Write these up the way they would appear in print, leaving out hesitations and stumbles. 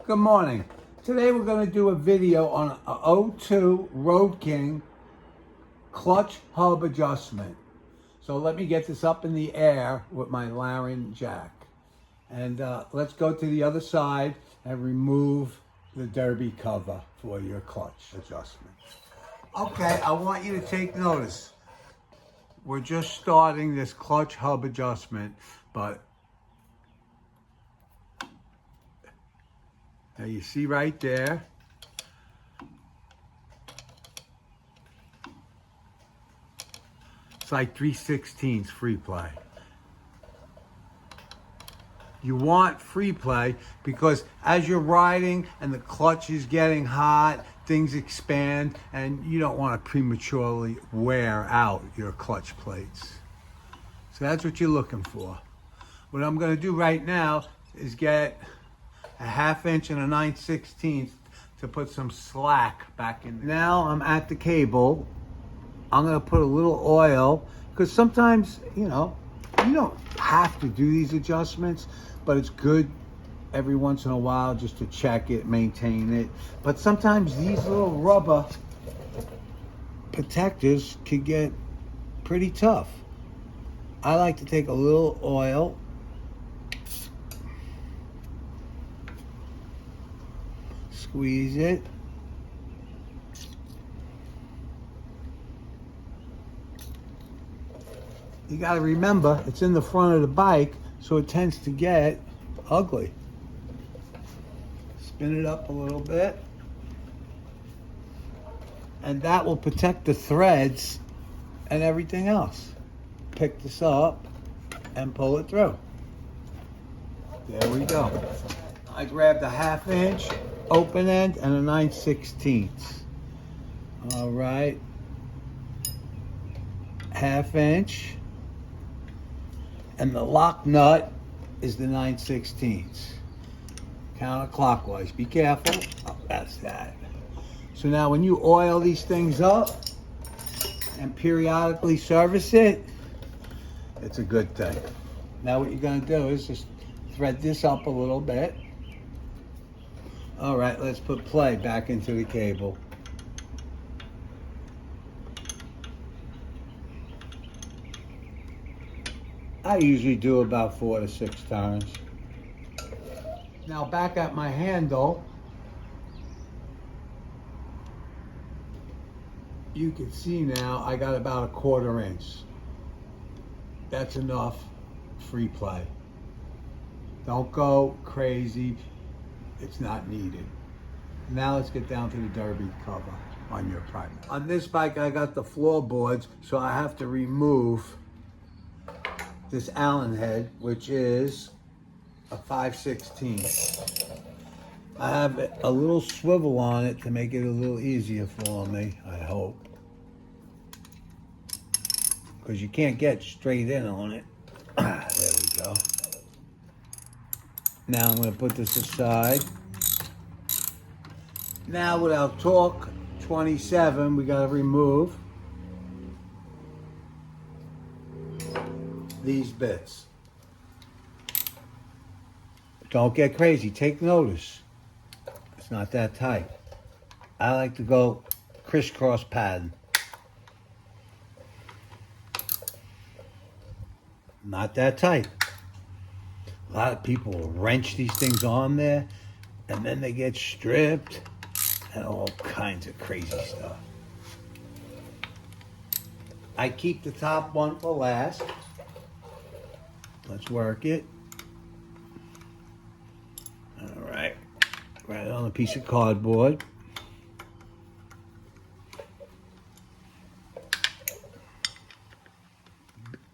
Good morning. Today we're going to do a video on a 02 Road King clutch hub adjustment. So let me get this up in the air with my Laren jack. And let's go to the other side and remove the derby cover for your clutch adjustment. Okay, I want you to take notice. We're just starting this clutch hub adjustment, but now you see right there, it's like 3/16 free play. You want free play because as you're riding and the clutch is getting hot, things expand, and you don't want to prematurely wear out your clutch plates. So that's what you're looking for. What I'm going to do right now is get a 1/2 inch and a 9/16 to put some slack back in. Now I'm at the cable. I'm going to put a little oil because sometimes, you don't have to do these adjustments, but it's good every once in a while just to check it, maintain it. But sometimes these little rubber protectors can get pretty tough. I like to take a little oil, squeeze it, you got to remember it's in the front of the bike, so it tends to get ugly. Spin it up a little bit, and that will protect the threads and everything else. Pick this up and pull it through. There we go. I grabbed a 1/2 inch open end and a 9/16. All right, 1/2 inch, and the lock nut is the 9/16. Counterclockwise. Be careful. Oh, that's that. So now when you oil these things up and periodically service it, it's a good thing. Now what you're going to do is just thread this up a little bit. All right, let's put play back into the cable. I usually do about 4 to 6 turns. Now back at my handle, you can see now I got about 1/4 inch. That's enough free play. Don't go crazy. It's not needed. Now let's get down to the derby cover on your primer. On this bike I got the floorboards, so I have to remove this Allen head, which is a 5/16. I have a little swivel on it to make it a little easier for me, I hope. Because you can't get straight in on it. There we go. Now I'm going to put this aside. Now with our torque 27, we got to remove these bits. Don't get crazy. Take notice. It's not that tight. I like to go crisscross pattern. Not that tight. A lot of people will wrench these things on there, and then they get stripped and all kinds of crazy stuff. I keep the top one for last. Let's work it. All right. Right on a piece of cardboard.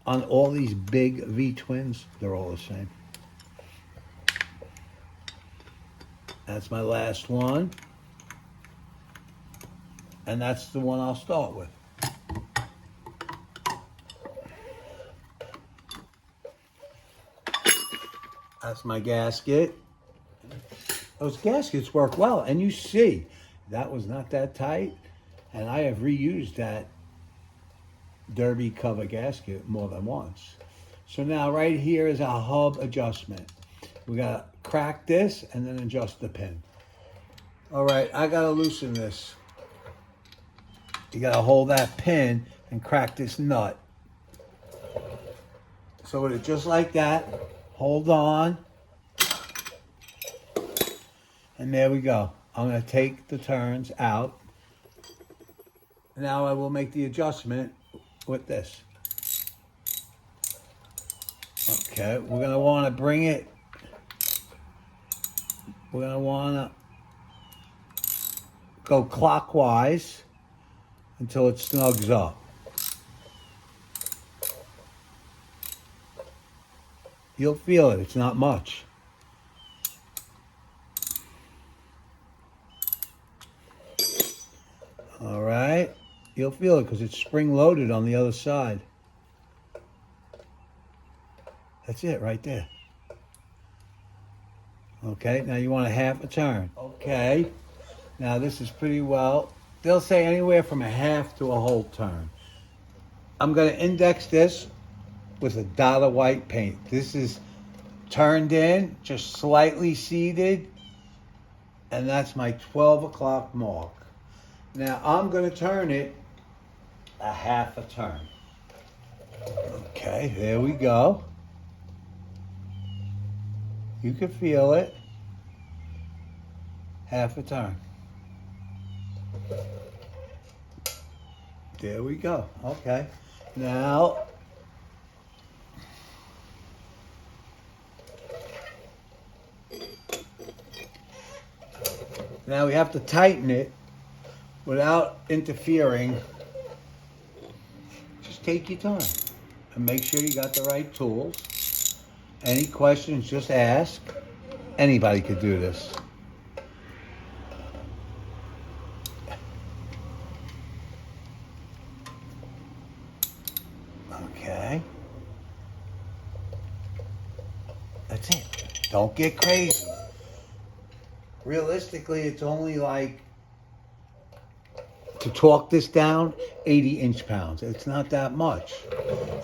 On all these big V-twins, they're all the same. That's my last one. And that's the one I'll start with. That's my gasket. Those gaskets work well, and you see, that was not that tight, and I have reused that derby cover gasket more than once. So now right here is our hub adjustment. We got crack this and then adjust the pin. All right, I gotta loosen this. You gotta hold that pin and crack this nut. So with it just like that, hold on. And there we go. I'm gonna take the turns out. Now I will make the adjustment with this. Okay, we're gonna wanna bring it, we're gonna wanna go clockwise until it snugs up. You'll feel it, it's not much. All right, you'll feel it because it's spring loaded on the other side. That's it right there. Okay, now you want a half a turn. Okay, now this is pretty well, they'll say anywhere from a half to a whole turn. I'm gonna index this with a dot of white paint. This is turned in, just slightly seeded, and that's my 12 o'clock mark. Now I'm gonna turn it a half a turn. Okay, there we go. You can feel it. Half a turn. There we go. Okay. Now we have to tighten it without interfering. Just take your time and make sure you got the right tools. Any questions, just ask. Anybody could do this. Okay. That's it. Don't get crazy. Realistically, it's only like, to torque this down, 80 inch-pounds. It's not that much.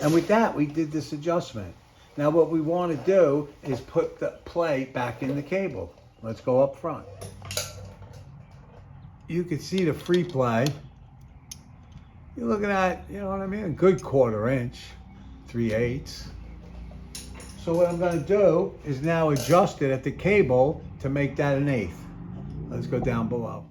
And with that, we did this adjustment. Now what we want to do is put the play back in the cable. Let's go up front. You can see the free play. You're looking at, you know what I mean, a good 1/4 inch, 3/8. So what I'm going to do is now adjust it at the cable to make that an 1/8. Let's go down below.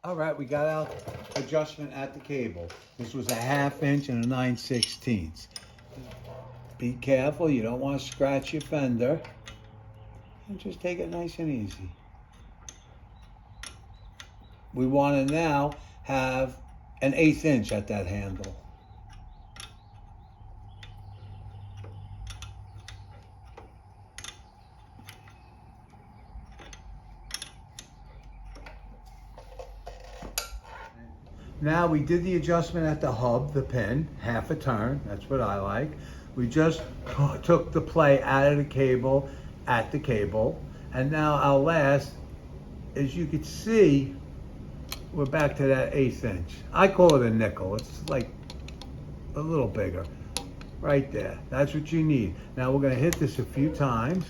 All right, we got our adjustment at the cable. This was a 1/2 inch and a 9/16. Be careful, you don't want to scratch your fender. And just take it nice and easy. We want to now have an 1/8 inch at that handle. Now we did the adjustment at the hub, the pin, half a turn. That's what I like. We just took the play out of the cable at the cable. And now our last, as you can see, we're back to that 1/8 inch. I call it a nickel. It's like a little bigger. Right there. That's what you need. Now we're going to hit this a few times.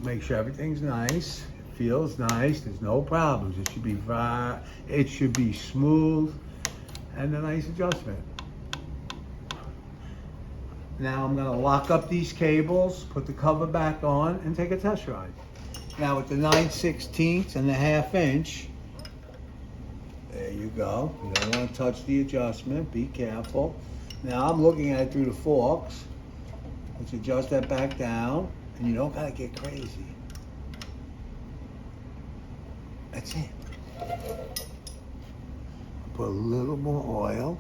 Make sure everything's nice. Feels nice. There's no problems. It should be smooth and a nice adjustment. Now I'm going to lock up these cables, put the cover back on, and take a test ride. Now with the 9/16 and the 1/2 inch, there you go. You don't want to touch the adjustment. Be careful. Now I'm looking at it through the forks. Let's adjust that back down, and you don't got to get crazy. That's it. Put a little more oil.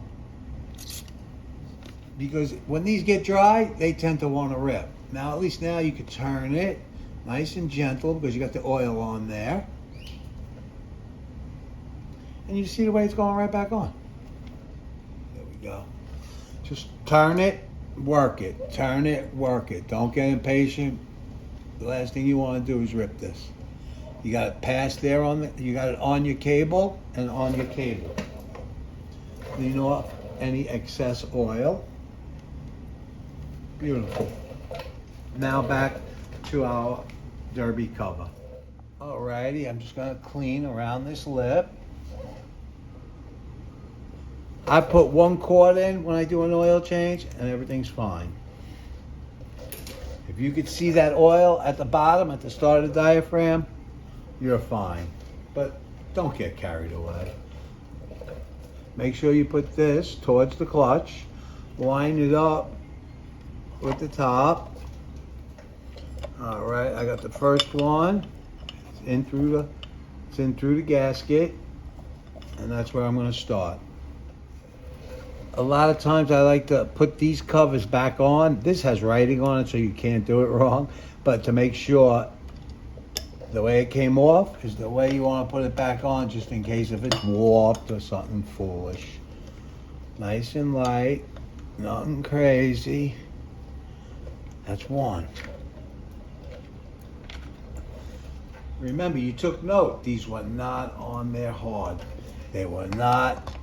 Because when these get dry, they tend to want to rip. Now, at least now you can turn it nice and gentle because you got the oil on there. And you see the way it's going right back on. There we go. Just turn it, work it. Turn it, work it. Don't get impatient. The last thing you want to do is rip this. You got it passed there you got it on your cable and on your cable. Clean off any excess oil. Beautiful. Now back to our derby cover. Alrighty, I'm just gonna clean around this lip. I put 1/4 in when I do an oil change and everything's fine. If you could see that oil at the bottom, at the start of the diaphragm, you're fine. But don't get carried away. Make sure you put this towards the clutch. Line it up with the top. All right, I got the first one. It's in through the gasket, and that's where I'm going to start. A lot of times I like to put these covers back on. This has writing on it, so you can't do it wrong. But to make sure the way it came off is the way you want to put it back on, just in case if it's warped or something foolish. Nice and light, nothing crazy. That's one. Remember, you took note, these were not on there hard. They were not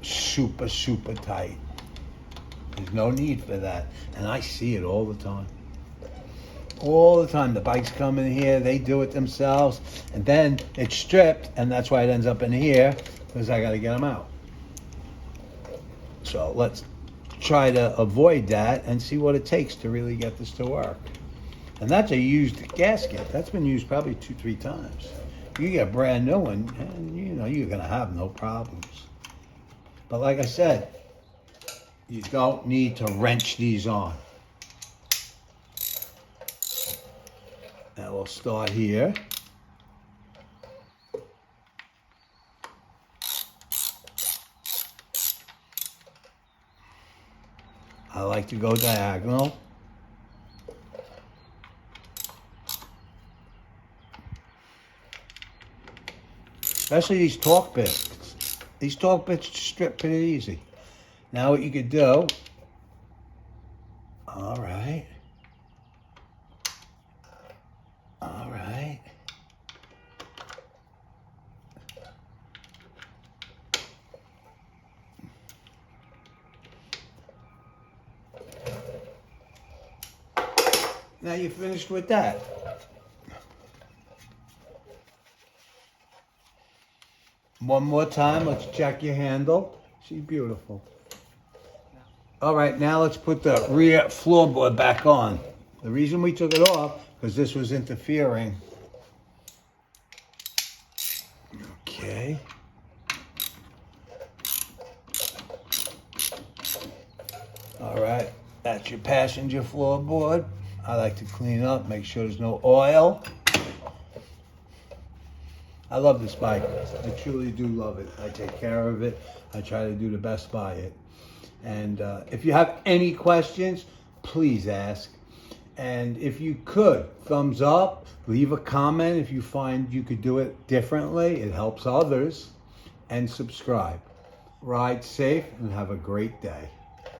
super, super tight. There's no need for that. And I see it all the time. All the time. The bikes come in here, they do it themselves, and then it's stripped, and that's why it ends up in here, because I got to get them out. So let's try to avoid that and see what it takes to really get this to work. And that's a used gasket. That's been used probably 2-3 times. You get a brand new one, and you know you're gonna have no problems. But like I said, you don't need to wrench these on. Now we'll start here. I like to go diagonal. Especially these torque bits. These torque bits strip pretty easy. Now what you could do, all right. Now you're finished with that. One more time, let's check your handle. She's beautiful. All right, now let's put the rear floorboard back on. The reason we took it off, because this was interfering. Okay. All right, that's your passenger floorboard. I like to clean up, make sure there's no oil. I love this bike. I truly do love it. I take care of it. I try to do the best by it. And if you have any questions, please ask. And if you could, thumbs up, leave a comment if you find you could do it differently. It helps others. And subscribe. Ride safe and have a great day.